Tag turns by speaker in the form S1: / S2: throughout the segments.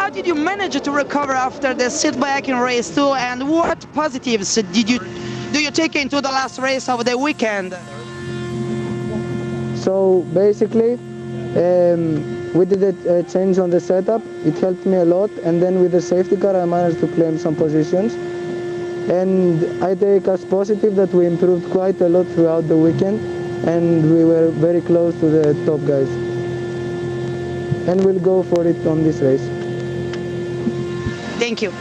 S1: how did you manage to recover after the setback in race 2, and what positives do you take into the last race of the weekend?
S2: So basically, we did a change on the setup. It helped me a lot, and then with the safety car I managed to claim some positions. And I take as positive that we improved quite a lot throughout the weekend, and we were very close to the top guys. And we'll go for it on this race.
S1: Thank you.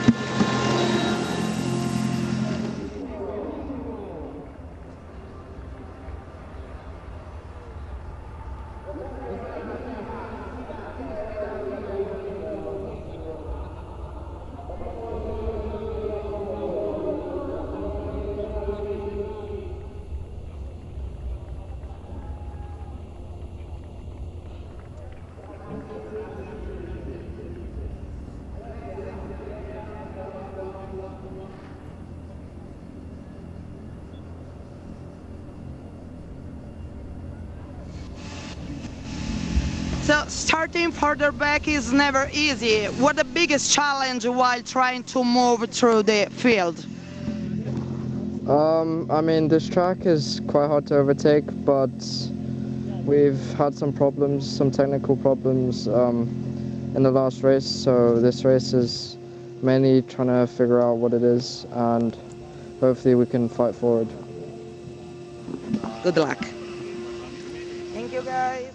S1: So starting further back is never easy. What the biggest challenge while trying to move through the field?
S3: I mean, this track is quite hard to overtake, but we've had some problems, some technical problems in the last race. So this race is mainly trying to figure out what it is, and hopefully we can fight forward.
S1: Good luck. Thank you, guys.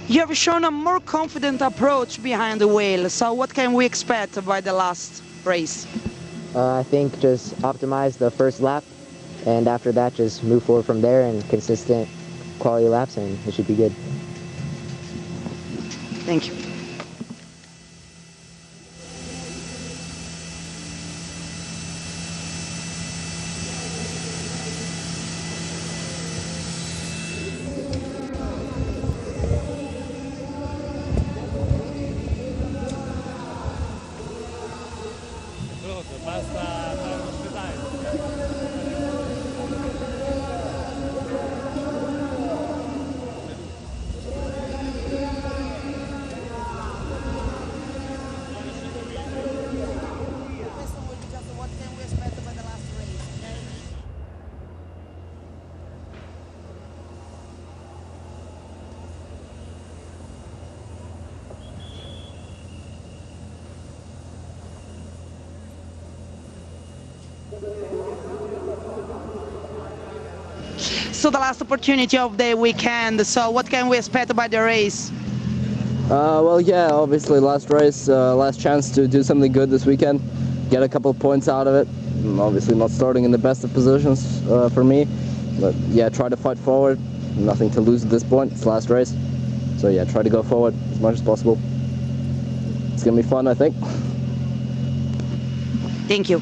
S1: You have shown a more confident approach behind the wheel, so what can we expect by the last race?
S4: I think just optimize the first lap, and after that just move forward from there and consistent quality laps, and it should be good.
S1: Thank you. So the last opportunity of the weekend, so what can we expect by the race?
S3: Well, yeah, obviously last race, last chance to do something good this weekend, get a couple points out of it. Obviously not starting in the best of positions for me, but yeah, try to fight forward. Nothing to lose at this point, it's last race. So yeah, try to go forward as much as possible. It's gonna be fun, I think.
S1: Thank you.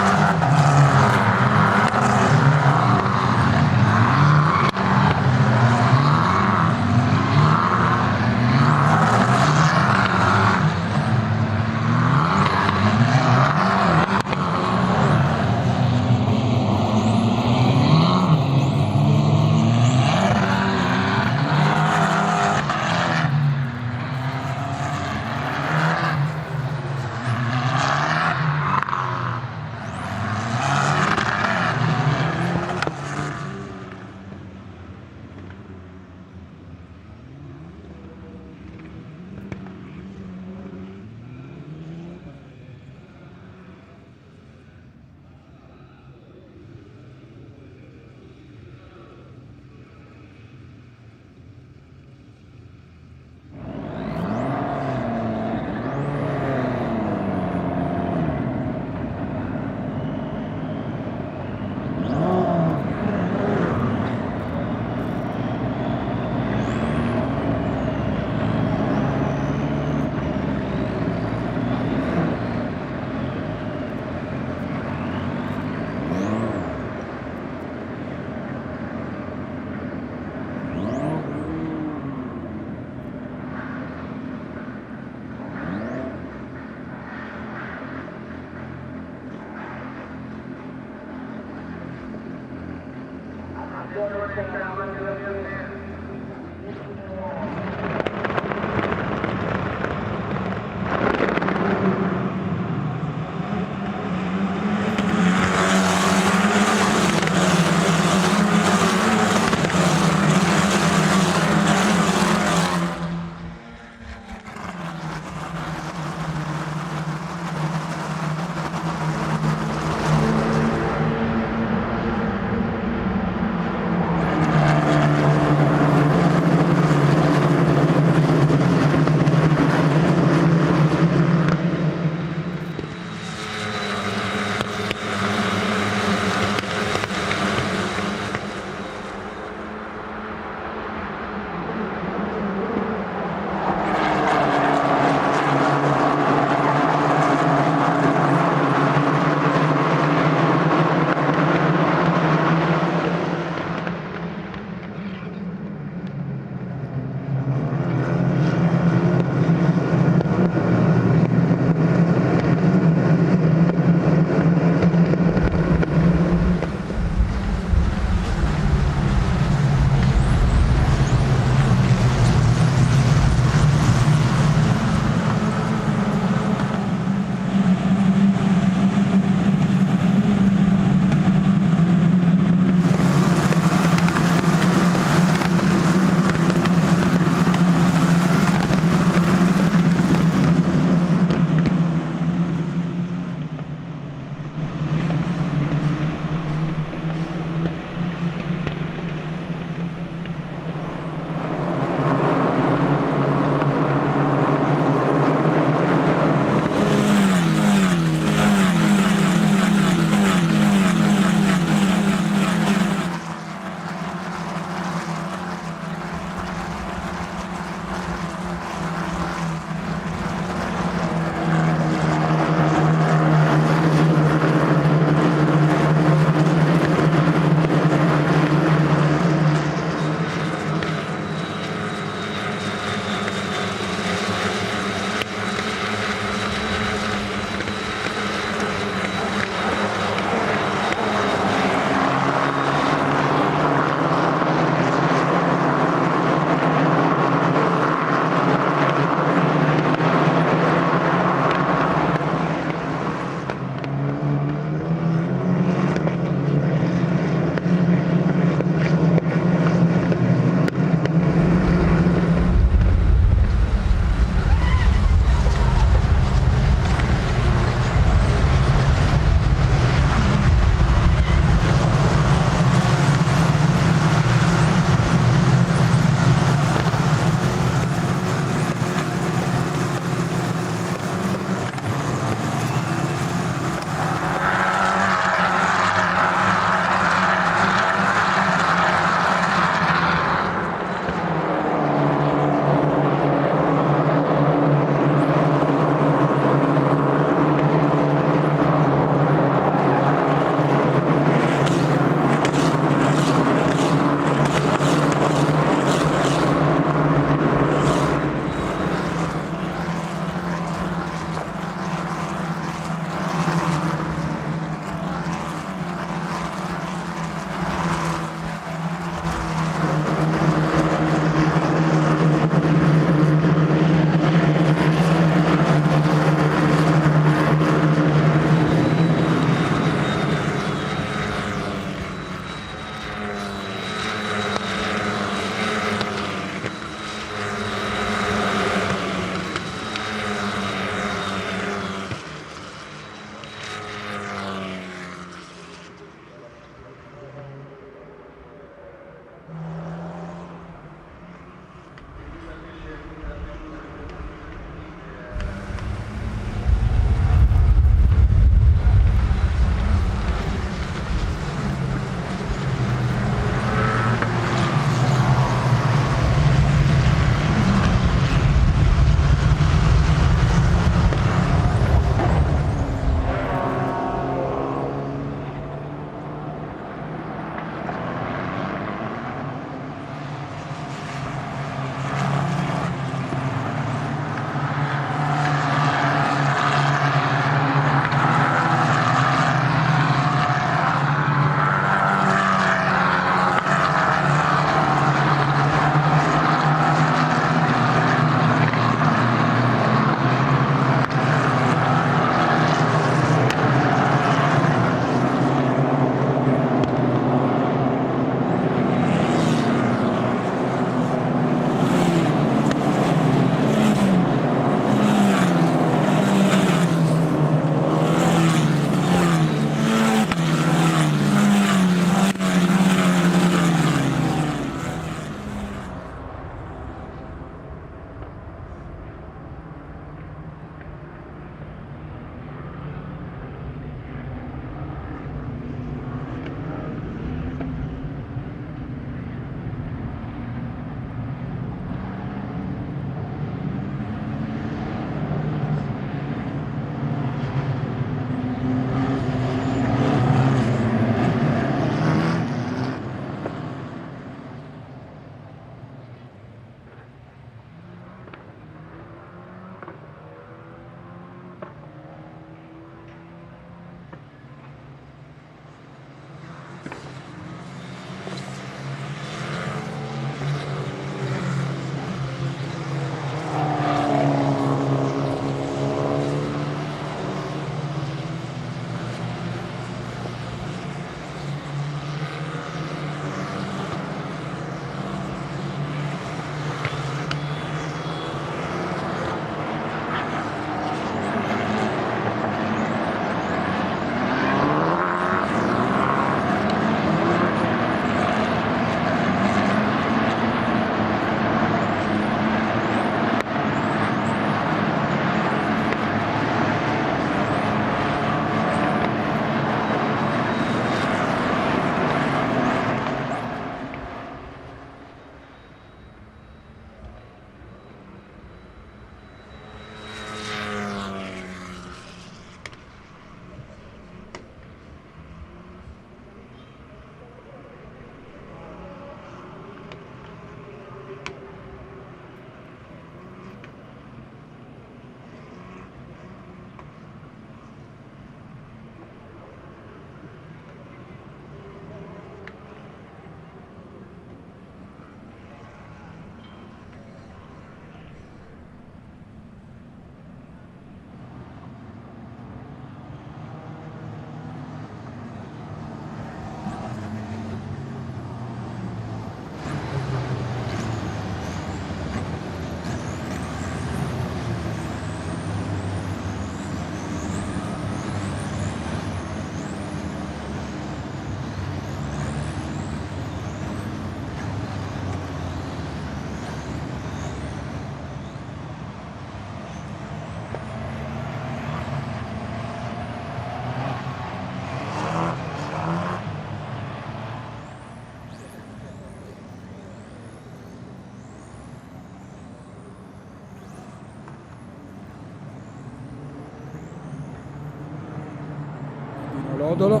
S5: Modolo,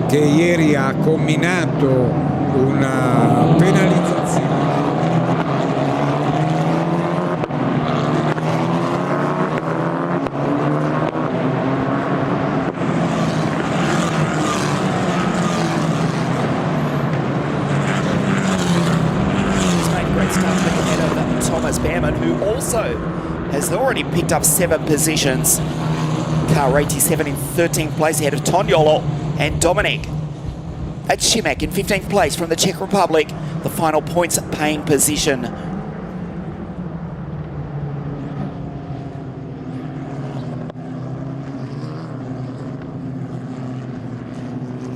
S5: che ieri ha comminato una penalizzazione.
S6: Who also has already picked up 7 positions. Car 87 in 13th place ahead of Tonyolo and Dominic. At Šimek in 15th place from the Czech Republic, the final points paying position.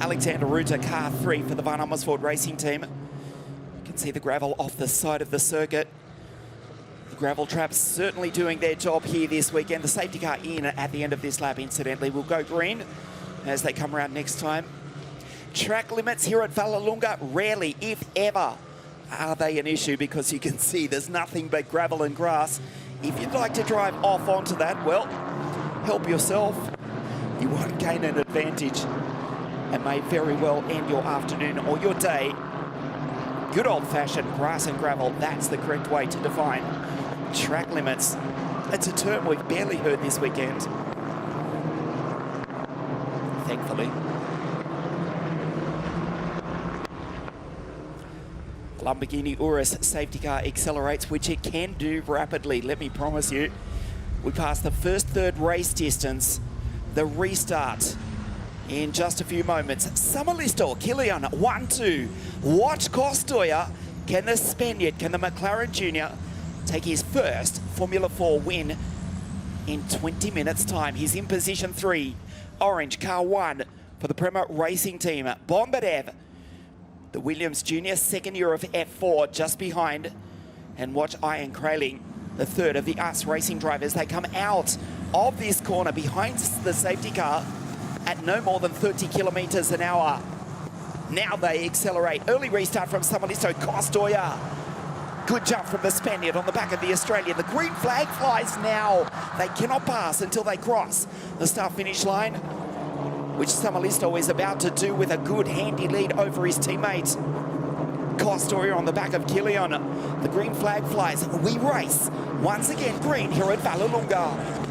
S6: Alexander Ruta, car 3 for the Van Amersfoort racing team. You can see the gravel off the side of the circuit. Gravel traps certainly doing their job here this weekend. The safety car in at the end of this lap, incidentally, will go green as they come around next time. Track limits here at Vallelunga, rarely, if ever, are they an issue, because you can see there's nothing but gravel and grass. If you'd like to drive off onto that, well, help yourself. You won't gain an advantage and may very well end your afternoon or your day. Good old-fashioned grass and gravel, that's the correct way to define track limits. It's a term we've barely heard this weekend, thankfully. Lamborghini Urus safety car accelerates, which it can do rapidly, let me promise you. We pass the first third race distance, the restart in just a few moments. Samalisto, Kilian, 1-2. Watch Kostoja. Can the Spaniard, can the McLaren Jr. take his first Formula 4 win in 20 minutes time? He's in position 3. Orange, car 1 for the Prema Racing Team. Bombadev, the Williams Jr., second year of F4, just behind. And watch Ian Kraling, the third of the US racing drivers. They come out of this corner behind the safety car at no more than 30 kilometers an hour. Now they accelerate. Early restart from Samalisto. Kostoja. Good jump from the Spaniard on the back of the Australian. The green flag flies now. They cannot pass until they cross the start-finish line, which Samalisto is about to do with a good handy lead over his teammate. Kostoja on the back of Kilian. The green flag flies. We race once again green here at Vallelunga.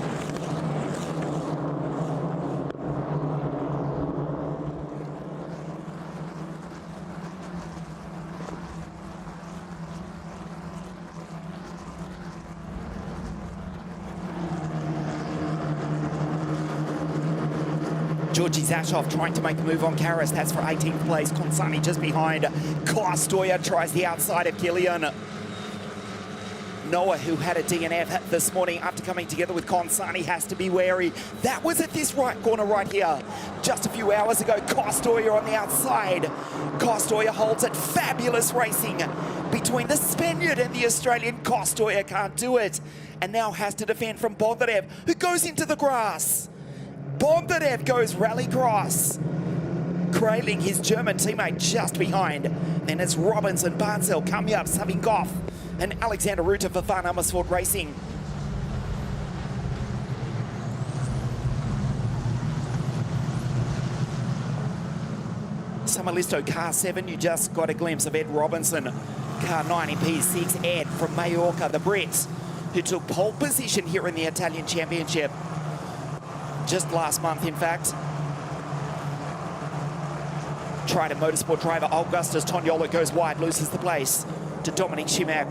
S6: Georgi Zashov trying to make a move on Karas. That's for 18th place. Consani just behind. Kostoja tries the outside of Kilian. Noah, who had a DNF this morning after coming together with Consani, has to be wary. That was at this right corner right here. Just a few hours ago, Kostoja on the outside. Kostoja holds it. Fabulous racing between the Spaniard and the Australian. Kostoja can't do it and now has to defend from Bondarev, who goes into the grass. Bondarev goes rallycross. Kraling, his German teammate, just behind. Then it's Robinson, Barnsel, Kamyab, Savinkov, and Alexander Ruta for Van Amersfoort Racing. Samalisto, car 7, you just got a glimpse of Ed Robinson. Car 9 in P6, Ed from Mallorca, the Brit, who took pole position here in the Italian Championship. Just last month, in fact. Tried a motorsport driver, Augustus Tonyolo goes wide, loses the place to Dominic Šimek.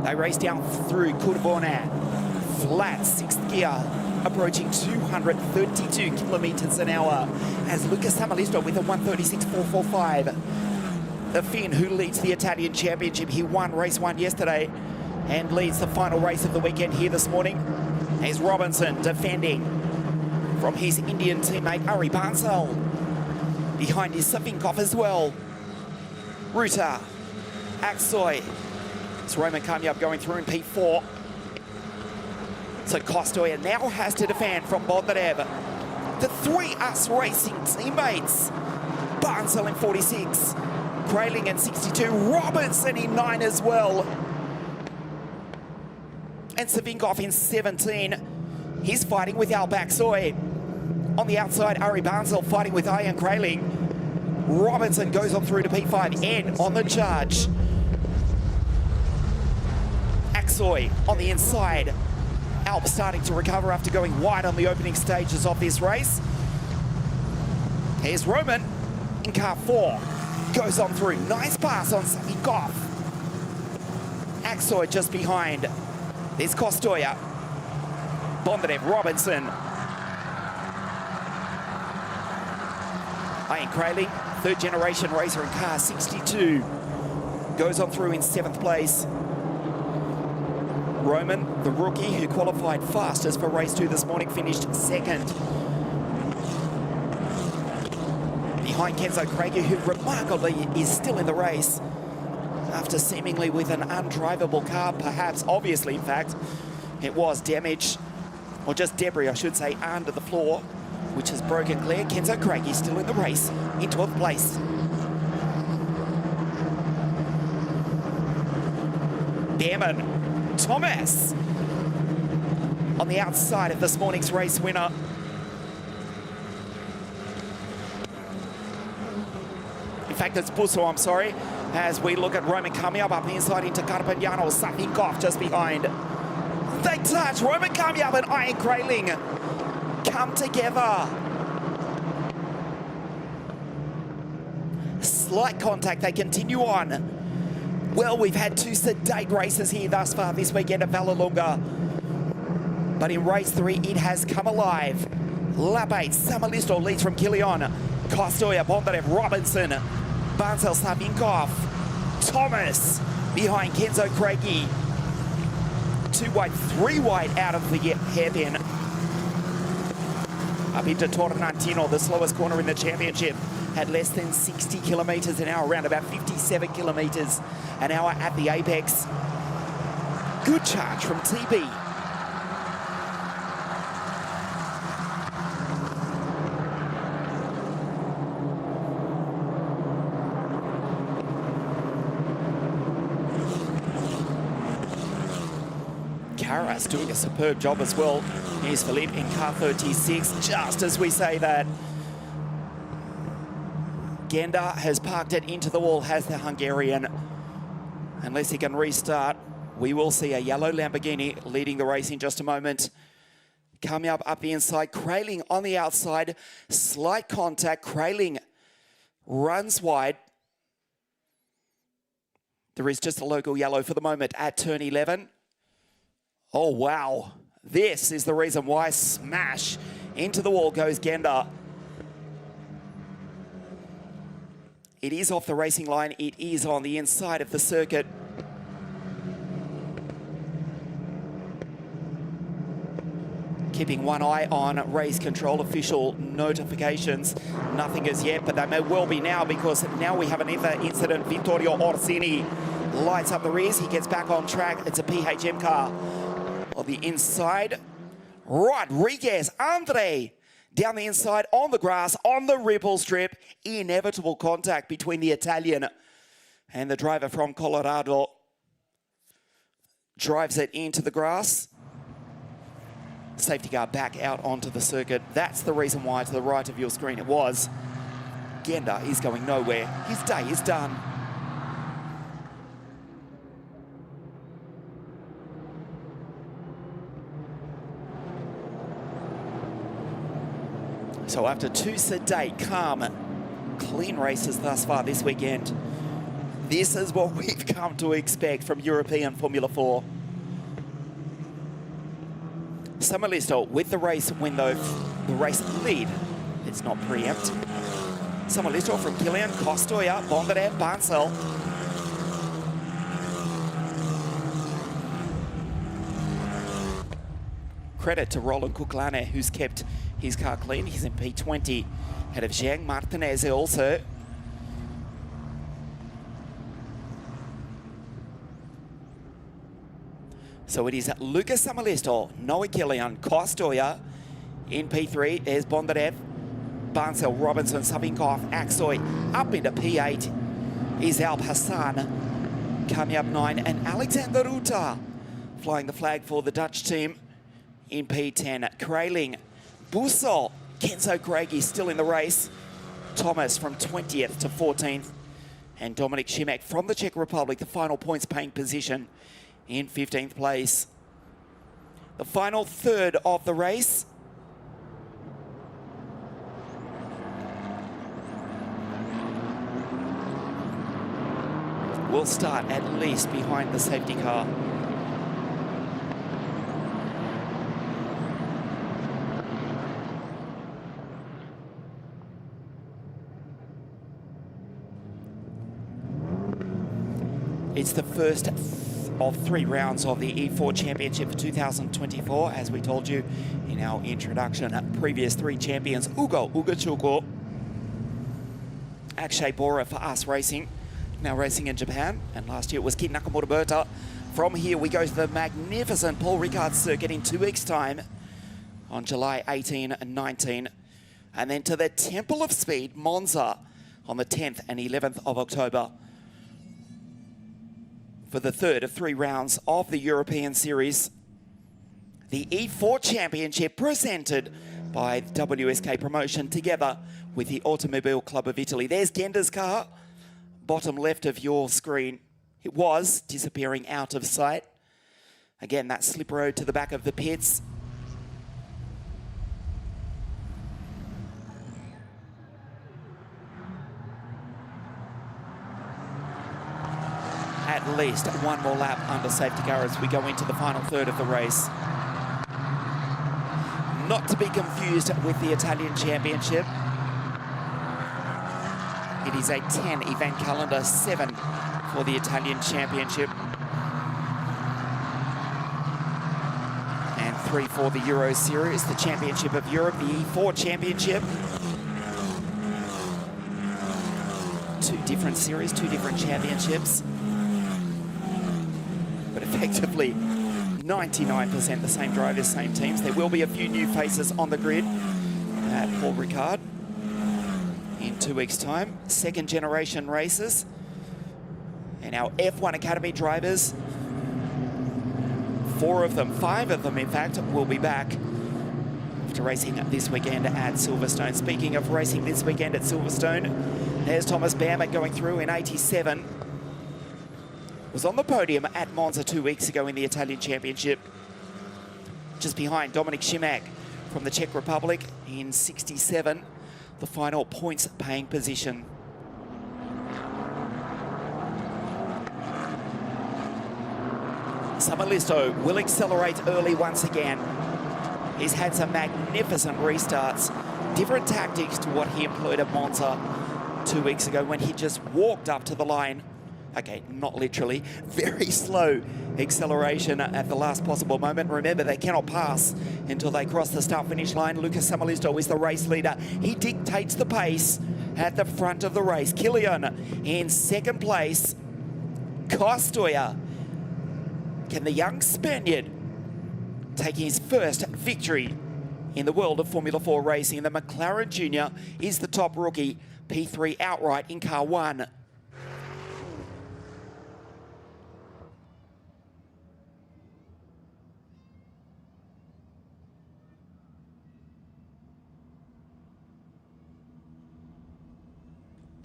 S6: They race down through Curbona. Flat, 6th gear, approaching 232 kilometers an hour as Lucas Samalisto with a 136.445. The Finn who leads the Italian Championship. He won race 1 yesterday and leads the final race of the weekend here this morning. There's Robinson defending from his Indian teammate Ari Bansal. Behind is Savinkov as well. Ruta, Aksoy. It's Roman Kamyab going through in P4. So Kostoja now has to defend from Bondarev. The 3 US Racing teammates Barnsell in 46. Grayling in 62. Robinson in 9 as well. And Savinkov in 17. He's fighting with Al Baksoy. On the outside, Ari Barnsell fighting with Ian Grayling. Robinson goes on through to P5 and on the charge. Aksoy on the inside. Alp starting to recover after going wide on the opening stages of this race. Here's Roman in car 4. Goes on through. Nice pass on Savinkov. Aksoy just behind. There's Kostoya. Bondarev, Robinson. Ian Grayling, third generation racer in car 62. Goes on through in 7th place. Roman, the rookie who qualified fastest for race 2 this morning, finished 2nd. Behind Kenzo Craigie, who remarkably is still in the race after seemingly with an undrivable car, perhaps, obviously, in fact, it was damage, or just debris, I should say, under the floor, which has broken clear. Kenzo Craigie still in the race, in 12th place. Behrman, Thomas, on the outside of this morning's race winner. In fact, it's Busso, I'm sorry, as we look at Roman coming up the inside into Carpagnano, Savinkov just behind. They touch, Roman coming up and Ian Grayling come together. Slight contact, they continue on. Well, we've had 2 sedate races here thus far this weekend at Vallelunga. But in race 3, it has come alive. Lap 8, Samalisto leads from Kilion. Kostoya, Bondarev, Robinson, Barnsell, Savinkov, Thomas behind Kenzo Craigie. 2 wide, 3 wide out of the hairpin. Up into Torrentino, the slowest corner in the championship, had less than 60 kilometres an hour, around about 57 kilometres an hour at the apex. Good charge from TB. Karas doing a superb job as well. Here's Philippe in car 36, just as we say that. Genda has parked it into the wall, has the Hungarian. Unless he can restart, we will see a yellow Lamborghini leading the race in just a moment. Coming up the inside, Grayling on the outside, slight contact. Grayling runs wide. There is just a local yellow for the moment at turn 11. Oh, wow. This is the reason why. Smash into the wall goes Genda. It is off the racing line. It is on the inside of the circuit. Keeping one eye on race control official notifications. Nothing as yet, but they may well be now, because now we have another incident. Vittorio Orsini lights up the rears. He gets back on track. It's a PHM car. On the inside, Rodriguez, Andre, down the inside, on the grass, on the ripple strip. Inevitable contact between the Italian and the driver from Colorado. Drives it into the grass. Safety car back out onto the circuit. That's the reason why, to the right of your screen, it was. Genda is going nowhere. His day is done. So after 2 sedate, calm, clean races thus far this weekend, this is what we've come to expect from European Formula 4. Samalisto with the race win, though, the race lead. It's not preempt. Samalisto from Kilian, Kostoya, Bondarev, Barnsell. Credit to Roland Kuklane, who's kept his car clean. He's in P20, ahead of Jean Martinez also. So it is Lucas Samalisto, Noe Kilian, Kostoya in P3. There's Bondarev. Barnsell, Robinson, Savinkov, Aksoy. Up into P8 is Alp Hassan coming up 9, and Alexander Ruta flying the flag for the Dutch team in P10. Kraling, Bussel, Kenzo Craigie still in the race. Thomas from 20th to 14th. And Dominik Šimek from the Czech Republic, the final points paying position in 15th place. The final third of the race. Will start at least behind the safety car. It's the first of 3 rounds of the E4 Championship for 2024, as we told you in our introduction. Previous 3 champions, Ugo Ugochukwu, Akshay Bora for us racing, now racing in Japan, and last year it was Kit Nakamura Berta. From here we go to the magnificent Paul Ricard circuit in 2 weeks' time on July 18 and 19, and then to the Temple of Speed, Monza, on the 10th and 11th of October. For the third of 3 rounds of the European Series, the E4 Championship presented by WSK Promotion together with the Automobile Club of Italy. There's Gender's car, bottom left of your screen. It was disappearing out of sight. Again, that slip road to the back of the pits. At least 1 more lap under safety car as we go into the final third of the race. Not to be confused with the Italian Championship. It is a 10 event calendar, 7 for the Italian Championship. And 3 for the Euro Series, the Championship of Europe, the E4 Championship. 2 different series, 2 different championships. But effectively 99% the same drivers, same teams. There will be a few new faces on the grid at Paul Ricard in 2 weeks' time. 2nd generation races. And our F1 Academy drivers, 4 of them, 5 of them in fact, will be back after racing this weekend at Silverstone. Speaking of racing this weekend at Silverstone, there's Thomas Bamert going through in 87. Was on the podium at Monza 2 weeks ago in the Italian Championship. Just behind Dominik Šimek from the Czech Republic in 67, the final points paying position. Samalisto will accelerate early once again. He's had some magnificent restarts, different tactics to what he employed at Monza 2 weeks ago when he just walked up to the line. Okay, not literally, very slow acceleration at the last possible moment. Remember, they cannot pass until they cross the start-finish line. Lucas Samalisto is the race leader. He dictates the pace at the front of the race. Kilian in 2nd place. Costoya. Can the young Spaniard take his first victory in the world of Formula 4 racing? The McLaren Junior is the top rookie, P3 outright in car 1.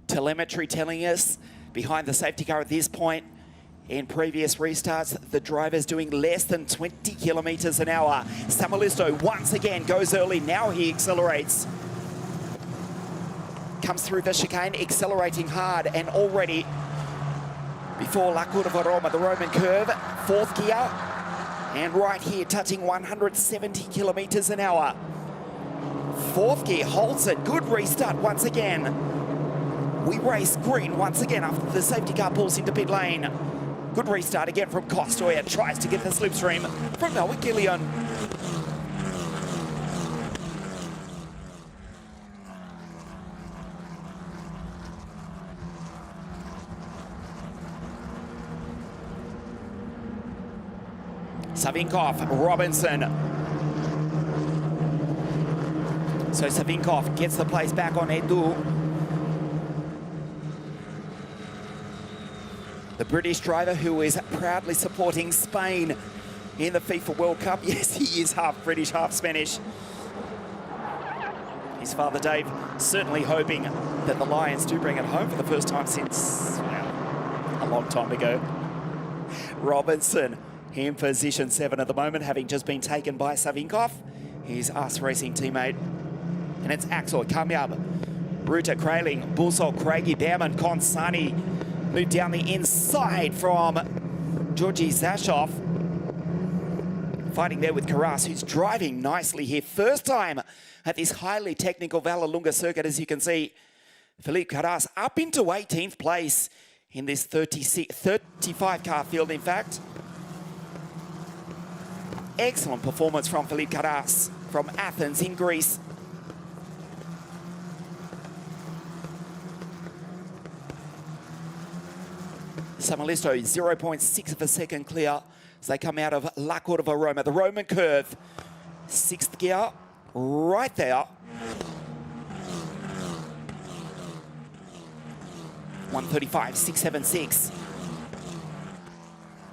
S6: Telemetry telling us behind the safety car at this point, in previous restarts, the driver's doing less than 20 kilometers an hour. Samalisto once again goes early. Now he accelerates. Comes through the chicane, accelerating hard, and already before La Curva Roma, the Roman curve, 4th gear, and right here touching 170 kilometers an hour. 4th gear holds it. Good restart once again. We race green once again after the safety car pulls into pit lane. Good restart again from Costoya. Tries to get the slipstream from Noah Gillian. Savinkov, Robinson. So Savinkov gets the place back on Edu. The British driver who is proudly supporting Spain in the FIFA World Cup. Yes, he is half British, half Spanish. His father, Dave, certainly hoping that the Lions do bring it home for the first time since, well, a long time ago. Robinson in position 7 at the moment, having just been taken by Savinkov, his US Racing teammate. And it's Axel Kamyab, Ruta Kraling, Bulsol, Craigie, Behrman, Konsani. Moved down the inside from Georgi Zashov. Fighting there with Karas, who's driving nicely here. First time at this highly technical Vallelunga circuit, as you can see. Philippe Karas up into 18th place in this 35 car field, in fact. Excellent performance from Philippe Karas from Athens in Greece. Samalisto 0.6 of a second clear as they come out of La Cordova Roma. The Roman curve, 6th gear, right there. 1:35.676.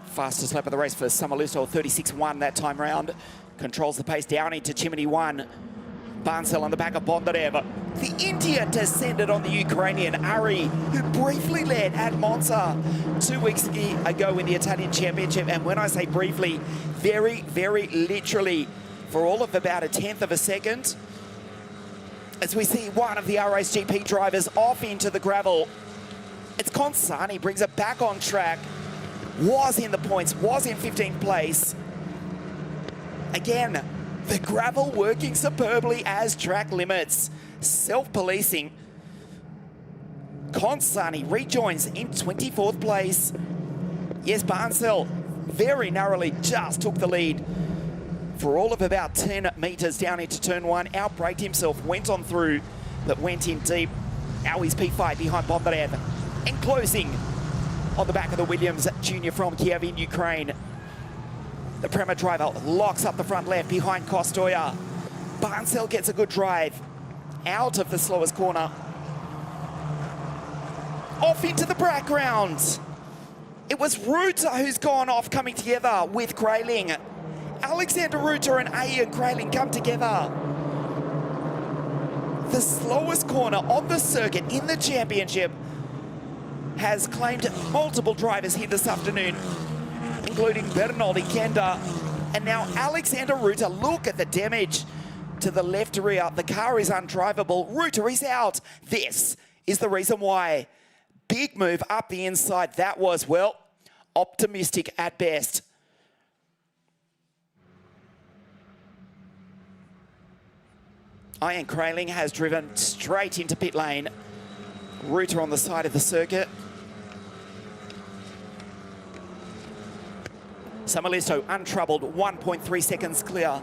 S6: Fastest lap of the race for Samalisto, 36.1 that time round. Controls the pace down into Chimney 1. Barnsel on the back of Bondarev. The Indian descended on the Ukrainian Ari, who briefly led at Monza 2 weeks ago in the Italian Championship. And when I say briefly, very, very literally, for all of about 1/10 of a second. As we see one of the RSGP drivers off into the gravel. It's Konsani, brings it back on track. Was in the points, was in 15th place. Again, the gravel working superbly as track limits. Self-policing. Konsani rejoins in 24th place. Yes, Barnsel very narrowly just took the lead for all of about 10 metres down into turn 1. Outbraked himself, went on through, but went in deep. Now he's P5 behind Bondarev. And closing on the back of the Williams Junior from Kiev in Ukraine. The Prema driver locks up the front left behind Kostoya. Barnsel gets a good drive out of the slowest corner. Off into the background. It was Ruta who's gone off, coming together with Kraling. Alexander Ruta and Ian Kraling come together. The slowest corner on the circuit in the championship has claimed multiple drivers here this afternoon, including Bernardi Kenda, and now Alexander Ruta. Look at the damage to the left rear. The car is undrivable. Ruta is out. This is the reason why. Big move up the inside. That was, well, optimistic at best. Ian Kraling has driven straight into pit lane. Ruta on the side of the circuit. Samalisto untroubled, 1.3 seconds clear.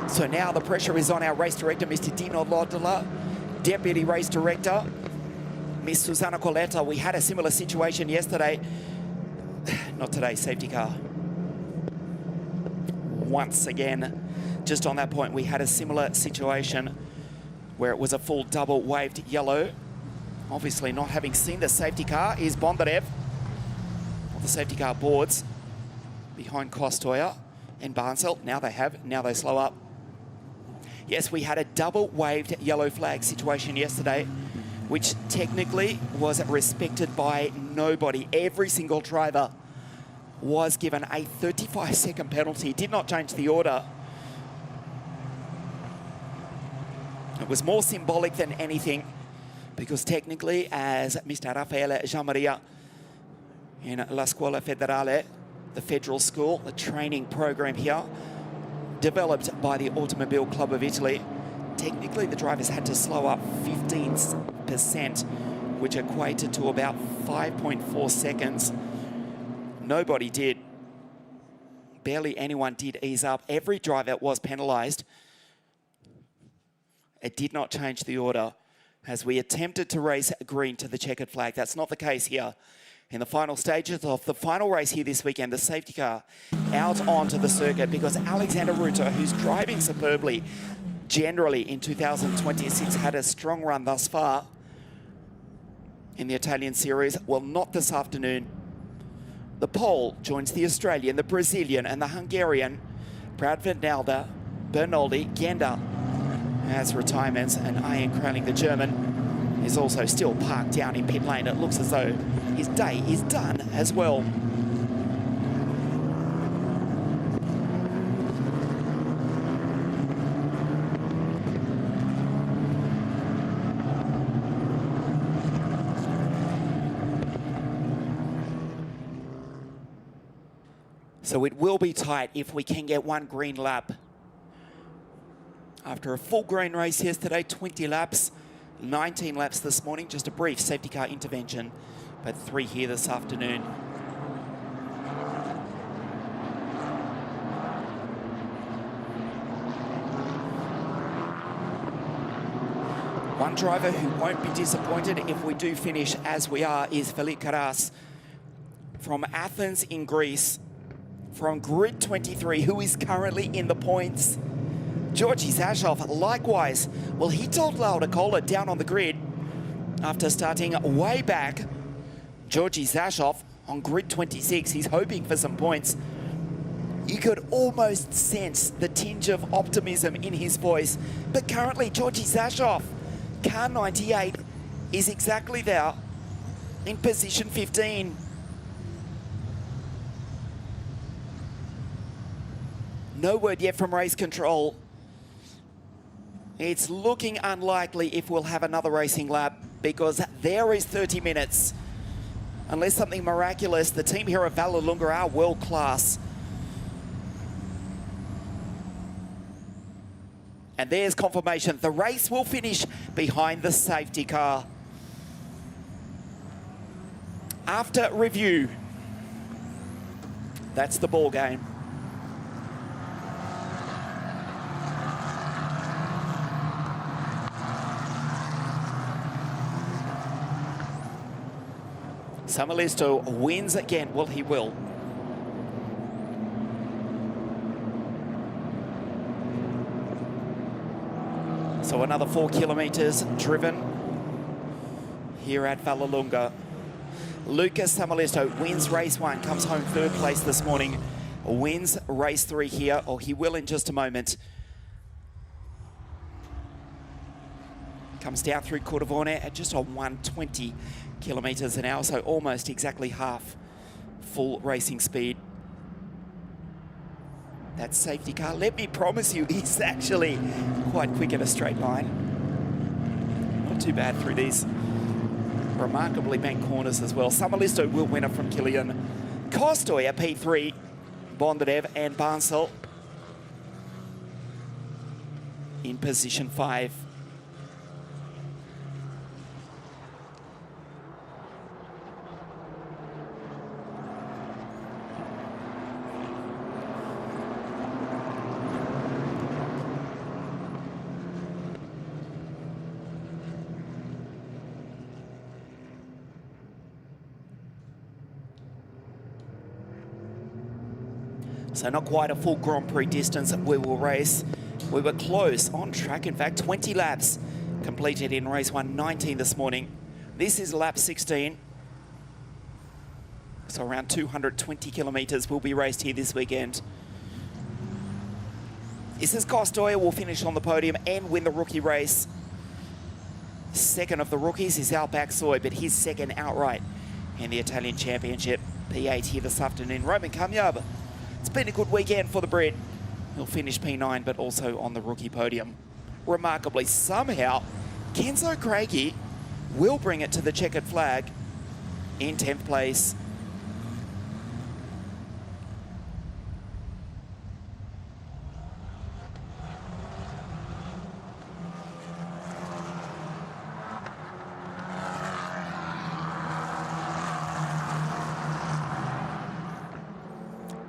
S6: So now the pressure is on our race director, Mr. Dino Lodola, deputy race director, Miss Susanna Coletta. We had a similar situation yesterday. Not today, safety car. Once again, just on that point, we had a similar situation where it was a full double waved yellow. Obviously not having seen the safety car is Bondarev. The safety car boards behind Kostoya and Barnsel. Now they slow up. Yes, we had a double waved yellow flag situation yesterday, which technically was respected by nobody. Every single driver was given a 35-second penalty. Did not change the order. It was more symbolic than anything, because technically, as Mr. Raffaele Gianmaria in La Scuola Federale, the federal school, the training program here, developed by the Automobile Club of Italy, technically the drivers had to slow up 15%, which equated to about 5.4 seconds. Nobody did. Barely anyone did ease up. Every driver was penalised. It did not change the order as we attempted to race green to the checkered flag. That's not the case here. in the final stages of the final race here this weekend, the safety car out onto the circuit because Alexander Ruta, who's driving superbly generally in 2026, had a strong run thus far in the Italian series. Well, not this afternoon. The pole joins the Australian, the Brazilian and the Hungarian. Bradford, Nalda, Bernoldi, Genda as retirements, and Ian Kraling, the German, is also still parked down in pit lane. It looks as though his day is done as well. So it will be tight if we can get one green lap. After a full green race yesterday, 20 laps, 19 laps this morning, just a brief safety car intervention, but 3 here this afternoon. One driver who won't be disappointed if we do finish as we are is Felipe Caras from Athens in Greece, from grid 23, who is currently in the points. Georgi Zashov, likewise. Well, he told Lauda Cola down on the grid after starting way back. Georgi Zashov on grid 26, he's hoping for some points. You could almost sense the tinge of optimism in his voice. But currently, Georgi Zashov, car 98, is exactly there in position 15. No word yet from race control. It's looking unlikely if we'll have another racing lap because there is 30 minutes. Unless something miraculous, the team here at Vallelunga are world class. And there's confirmation. The race will finish behind the safety car. After review, that's the ball game. Samalisto wins again. Well, he will. So another 4 kilometers driven here at Vallelunga. Lucas Samalisto wins race 1, comes home 3rd place this morning, wins race 3 here, or he will in just a moment. Comes down through Cortavone at just on 120 kilometers an hour, so almost exactly half full racing speed. That safety car, let me promise you, is actually quite quick in a straight line. Not too bad through these remarkably banked corners as well. Samalisto will win it from Kilian. Kostoya P3, Bondarev and Barnsel in position 5. So not quite a full Grand Prix distance that we will race. We were close, on track in fact, 20 laps completed in race 1, 19 this morning. This is lap 16. So around 220 kilometers will be raced here this weekend. Isis Kostoya will finish on the podium and win the rookie race. Second of the rookies is Al Baksoy, but his second outright in the Italian Championship. P8 here this afternoon. Roman Kamyab. It's been a good weekend for the Brit. He'll finish P9, but also on the rookie podium. Remarkably, somehow, Kenzo Craigie will bring it to the checkered flag in 10th place.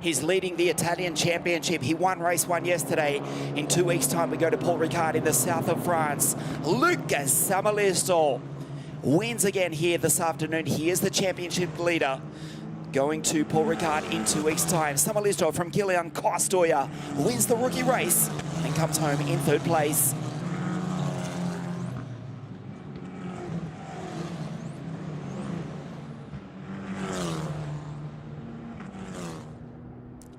S6: He's leading the Italian Championship. He won race 1 yesterday. In 2 weeks' time, we go to Paul Ricard in the south of France. Lucas Samalisto wins again here this afternoon. He is the championship leader. Going to Paul Ricard in 2 weeks' time. Samalisto from Kilian Kostoja wins the rookie race and comes home in 3rd place.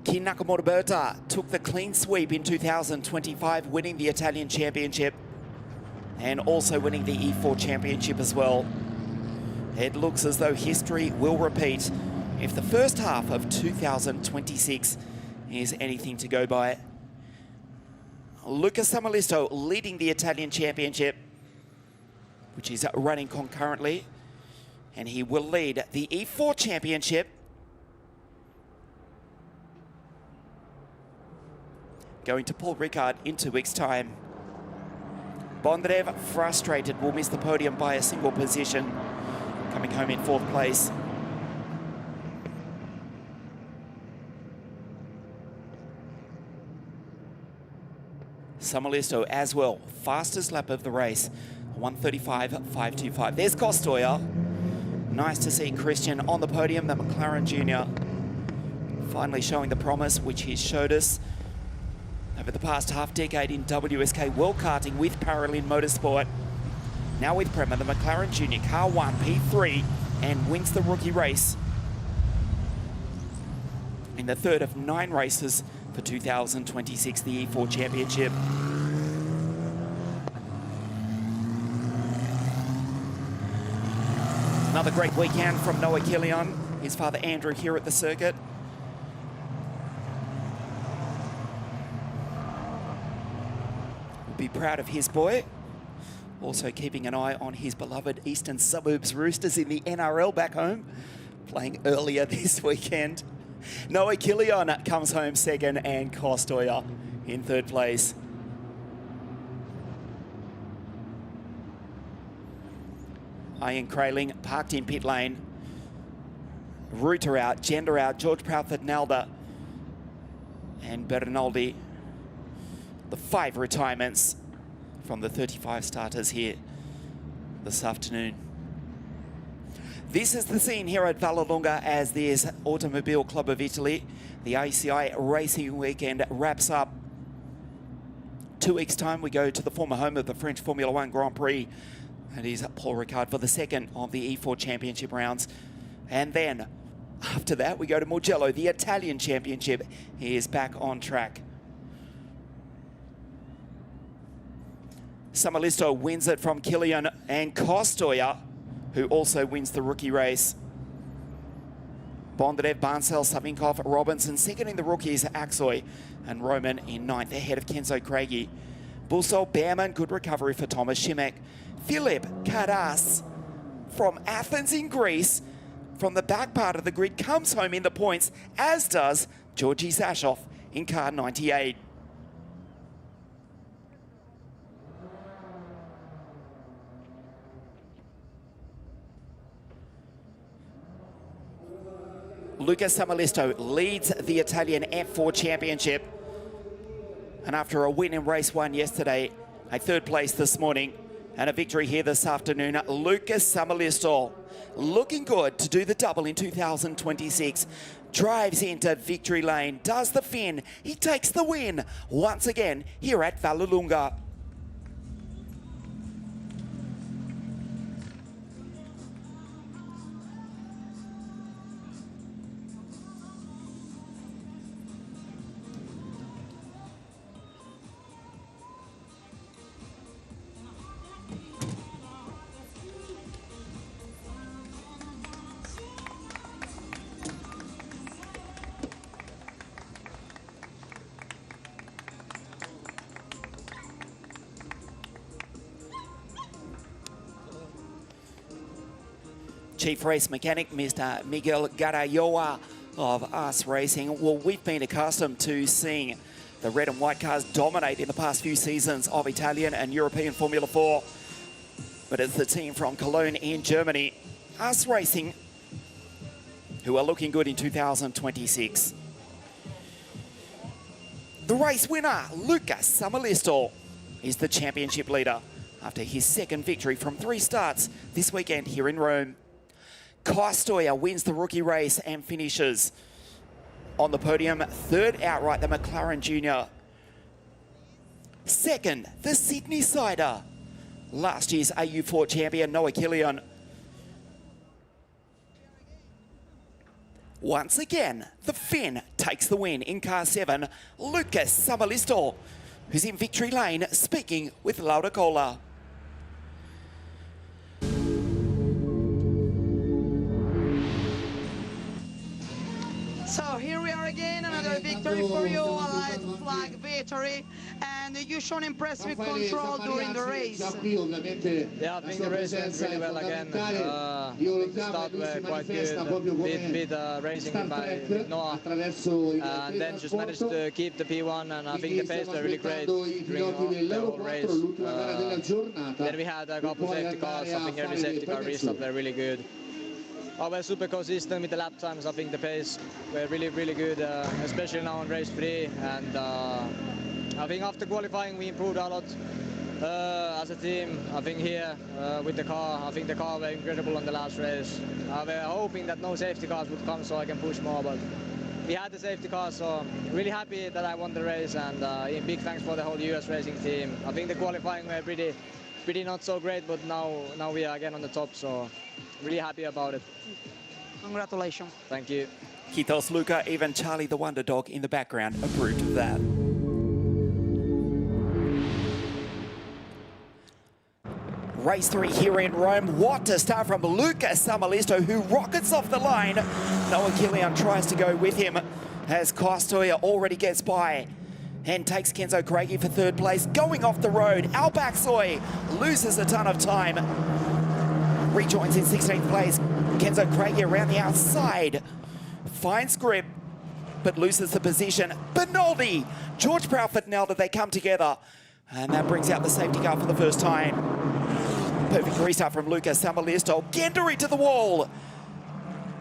S6: Kin Nakamura took the clean sweep in 2025, winning the Italian Championship and also winning the E4 Championship as well. It looks as though history will repeat if the first half of 2026 is anything to go by. Luca Samalisto leading the Italian Championship, which is running concurrently, and he will lead the E4 Championship. Going to Paul Ricard in 2 weeks' time. Bondrev, frustrated, will miss the podium by a single position, coming home in 4th place. Samalisto as well, fastest lap of the race, 1:35.525. There's Kostoja. Nice to see Christian on the podium, the McLaren Junior. Finally showing the promise which he's showed us over the past half-decade in WSK World Karting with Paralin Motorsport. Now with Prema, the McLaren Junior, car 1, P3, and wins the rookie race in the 3rd of 9 races for 2026, the E4 Championship. Another great weekend from Noah Kilian, his father Andrew here at the circuit. Be proud of his boy. Also keeping an eye on his beloved Eastern Suburbs Roosters in the NRL back home, playing earlier this weekend. Noah Kilian comes home 2nd and Kostoja in 3rd place. Ian Kraling parked in pit lane. Reuter out, Gender out, George Proutford, Nalda and Bernaldi. The 5 retirements from the 35 starters here this afternoon. This is the scene here at Vallelunga as there's Automobile Club of Italy. The ACI racing weekend wraps up. 2 weeks' time, we go to the former home of the French Formula 1 Grand Prix. It is Paul Ricard for the 2nd of the E4 Championship rounds. And then, after that, we go to Mugello, the Italian Championship. He is back on track. Samalisto wins it from Kilian and Kostoja, who also wins the rookie race. Bondrev, Barnsell, Savinkov, Robinson, 2nd in the rookies, Aksoy and Roman in 9th, ahead of Kenzo Craigie. Bulsol, Behrman, good recovery for Thomas Šimek. Filip Karas from Athens in Greece, from the back part of the grid, comes home in the points, as does Georgi Zashov in car 98. Luca Samalisto leads the Italian F4 Championship. And after a win in race 1 yesterday, a 3rd place this morning, and a victory here this afternoon, Luca Samalisto looking good to do the double in 2026. Drives into victory lane, does the fin, he takes the win once again here at Vallelunga. Chief Race Mechanic, Mr. Miguel Garayoa of Us Racing. Well, we've been accustomed to seeing the red and white cars dominate in the past few seasons of Italian and European Formula 4. But it's the team from Cologne in Germany, Us Racing, who are looking good in 2026. The race winner, Luca Samalisto, is the championship leader. after his second victory from 3 starts this weekend here in Rome. Kostoja wins the rookie race and finishes on the podium. Third outright, the McLaren Junior. Second, the Sydney Sider. Last year's AU4 champion, Noah Killian. Once again, the Finn takes the win in car 7, Lucas Samalisto, who's in victory lane speaking with Laura Cola.
S1: So here we are again, another victory for you, a light flag victory, and you shown impressive control during the race.
S7: Yeah, I think the race went really well again. I think the start were quite good, bit racing with Noah, and then just managed to keep the P1, and I think the pace were really great during the whole race. Then we had a couple safety cars. I think every safety car restart were really good. I was super consistent with the lap times. I think the pace were really, really good, especially now in race 3. And I think after qualifying we improved a lot as a team. I think here with the car, I think the car were incredible on the last race. I was hoping that no safety cars would come so I can push more, but we had the safety car, so really happy that I won the race, and big thanks for the whole US racing team. I think the qualifying were pretty not so great, but now we are again on the top, so really happy about it.
S1: Congratulations.
S7: Thank you.
S6: Kitos, Luca, even Charlie the Wonder Dog in the background approved of that. Race 3 here in Rome. What a start from Lucas Samalisto, who rockets off the line. Noah Killian tries to go with him as Kostoja already gets by and takes Kenzo Craigie for 3rd place. Going off the road, Albaxoy loses a ton of time. Rejoins in 16th place. Kenzo Craigie around the outside. Finds grip, but loses the position. Benaldi, George Proudfoot now that they come together. And that brings out the safety car for the first time. Perfect restart from Lucas Samalisto. Gendry to the wall.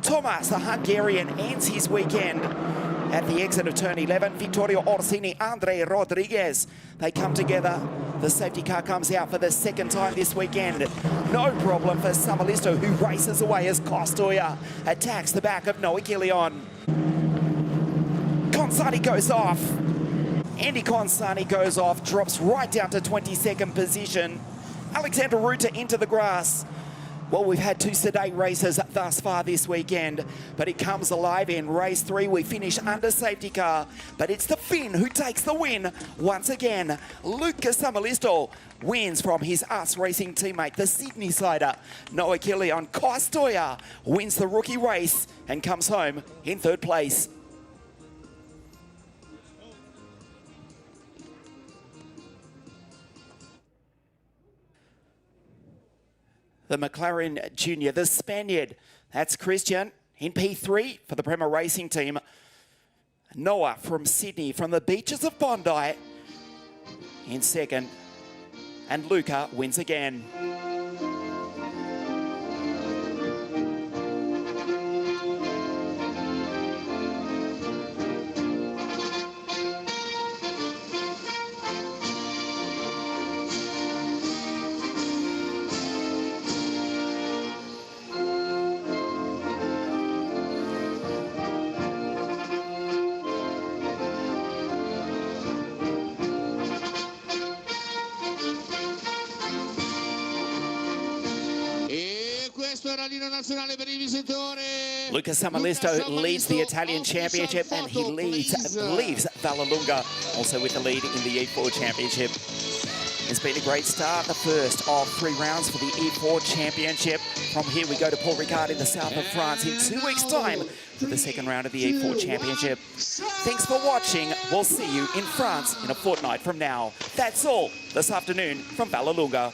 S6: Thomas, the Hungarian, ends his weekend at the exit of turn 11. Vittorio Orsini, Andre Rodriguez, they come together. The safety car comes out for the 2nd time this weekend. No problem for Samalisto, who races away as Kostoja attacks the back of Noah Killian. Consani goes off. Andy Consani goes off, drops right down to 22nd position. Alexander Ruta into the grass. Well, we've had 2 sedate races thus far this weekend, but it comes alive in race 3. We finish under safety car, but it's the Finn who takes the win once again. Lucas Samalisto wins from his US Racing teammate, the Sydney Sider. Noah Killian. Kostoja wins the rookie race and comes home in 3rd place. The McLaren Junior, the Spaniard, that's Christian in P3 for the Prema Racing team. Noah from Sydney, from the beaches of Bondi in 2nd. And Luca wins again. Lucas Samalisto leads the Italian Championship, and he leaves Vallelunga also with the lead in the E4 Championship. It's been a great start, the first of 3 rounds for the E4 Championship. From here we go to Paul Ricard in the south of France in 2 weeks' time for the 2nd round of the E4 Championship. Thanks for watching. We'll see you in France in a fortnight from now. That's all this afternoon from Vallelunga.